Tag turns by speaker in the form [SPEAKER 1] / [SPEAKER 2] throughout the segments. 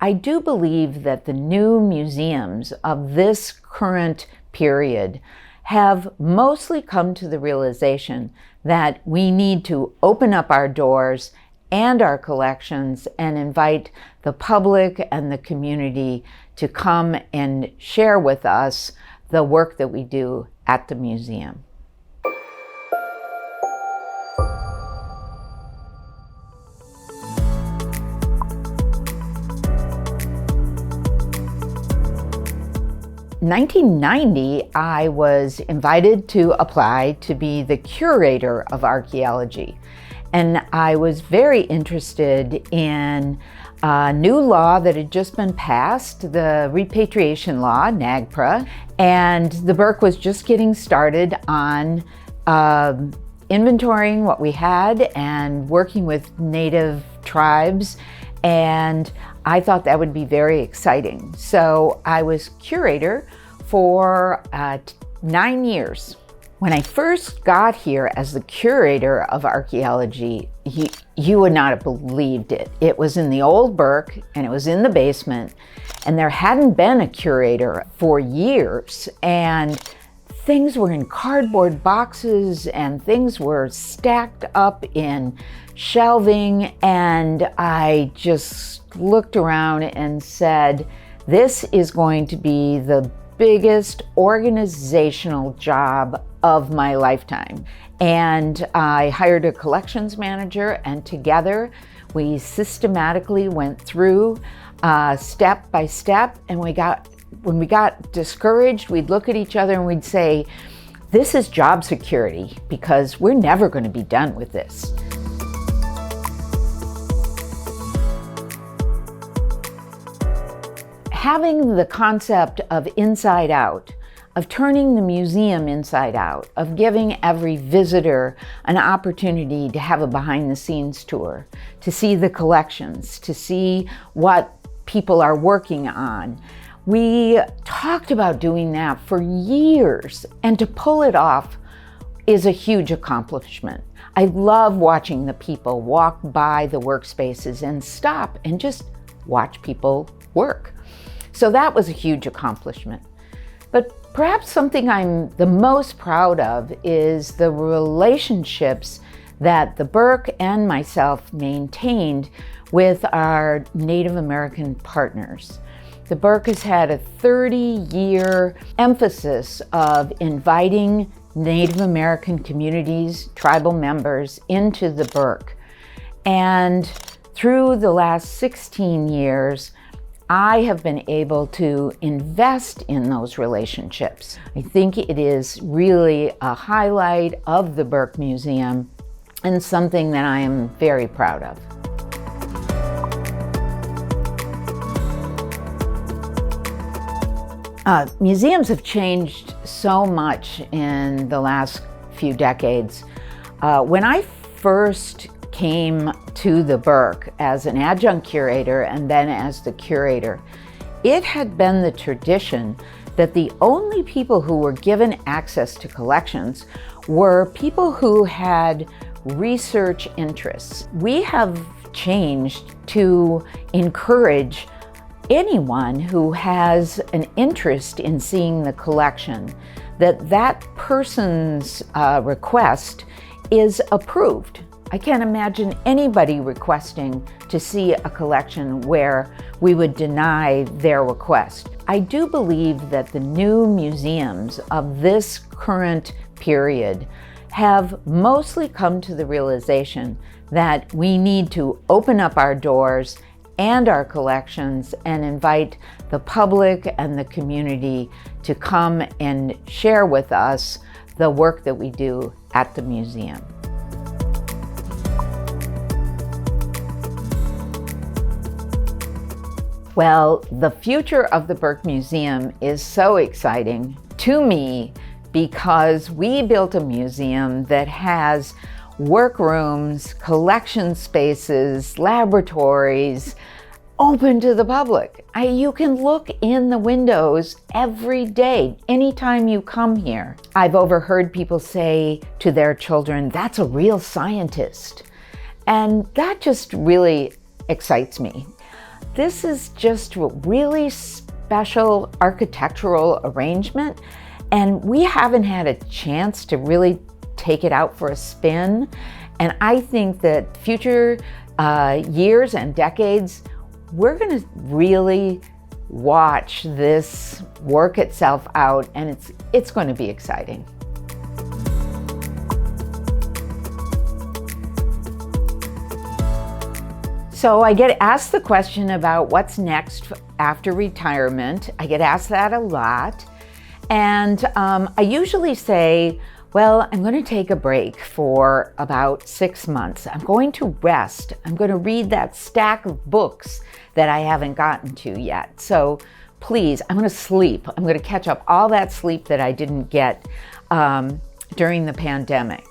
[SPEAKER 1] I do believe that the new museums of this current period have mostly come to the realization that we need to open up our doors and our collections and invite the public and the community to come and share with us the work that we do at the museum. In 1990, I was invited to apply to be the curator of archaeology. And I was very interested in a new law that had just been passed, the repatriation law, NAGPRA, and the Burke was just getting started on inventorying what we had and working with Native tribes, and I thought that would be very exciting. So I was curator for 9 years. When I first got here as the curator of archaeology, you would not have believed it. It was in the old Burke and it was in the basement, and there hadn't been a curator for years, and things were in cardboard boxes and things were stacked up in shelving, and I just looked around and said, this is going to be the biggest organizational job of my lifetime. And I hired a collections manager, and together we systematically went through step by step, and when we got discouraged, we'd look at each other and we'd say, this is job security because we're never going to be done with this. Having the concept of inside out, of turning the museum inside out, of giving every visitor an opportunity to have a behind-the-scenes tour, to see the collections, to see what people are working on. We talked about doing that for years, and to pull it off is a huge accomplishment. I love watching the people walk by the workspaces and stop and just watch people work. So that was a huge accomplishment. But perhaps something I'm the most proud of is the relationships that the Burke and myself maintained with our Native American partners. The Burke has had a 30-year emphasis of inviting Native American communities, tribal members, into the Burke. And through the last 16 years, I have been able to invest in those relationships. I think it is really a highlight of the Burke Museum and something that I am very proud of. Museums have changed so much in the last few decades. When I first came to the Burke as an adjunct curator and then as the curator, it had been the tradition that the only people who were given access to collections were people who had research interests. We have changed to encourage anyone who has an interest in seeing the collection, that person's request is approved. I can't imagine anybody requesting to see a collection where we would deny their request. I do believe that the new museums of this current period have mostly come to the realization that we need to open up our doors and our collections and invite the public and the community to come and share with us the work that we do at the museum. Well, the future of the Burke Museum is so exciting to me because we built a museum that has workrooms, collection spaces, laboratories open to the public. You can look in the windows every day, anytime you come here. I've overheard people say to their children, "That's a real scientist." And that just really excites me. This is just a really special architectural arrangement, and we haven't had a chance to really take it out for a spin. And I think that future years and decades, we're going to really watch this work itself out, and it's going to be exciting. So I get asked the question about what's next after retirement. I get asked that a lot. And I usually say, well, I'm going to take a break for about 6 months. I'm going to rest. I'm going to read that stack of books that I haven't gotten to yet. So please, I'm going to sleep. I'm going to catch up all that sleep that I didn't get during the pandemic.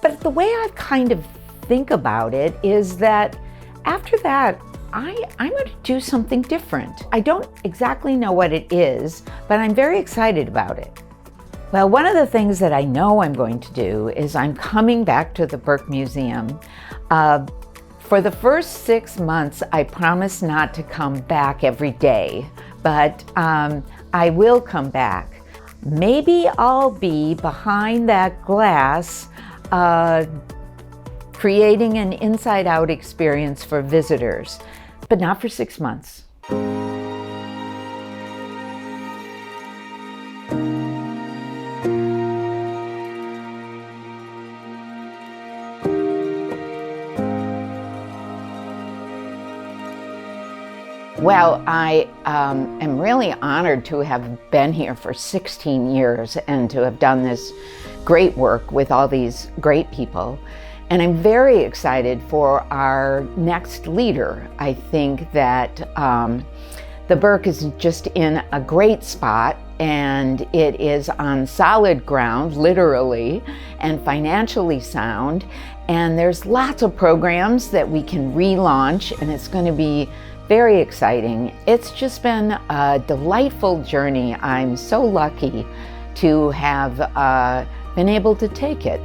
[SPEAKER 1] But the way I kind of think about it is that after that, I'm going to do something different. I don't exactly know what it is, but I'm very excited about it. Well, one of the things that I know I'm going to do is I'm coming back to the Burke Museum. For the first 6 months, I promise not to come back every day, but I will come back. Maybe I'll be behind that glass creating an inside-out experience for visitors, but not for 6 months. Well, I am really honored to have been here for 16 years and to have done this great work with all these great people. And I'm very excited for our next leader. I think that the Burke is just in a great spot, and it is on solid ground, literally, and financially sound. And there's lots of programs that we can relaunch, and it's going to be very exciting. It's just been a delightful journey. I'm so lucky to have been able to take it.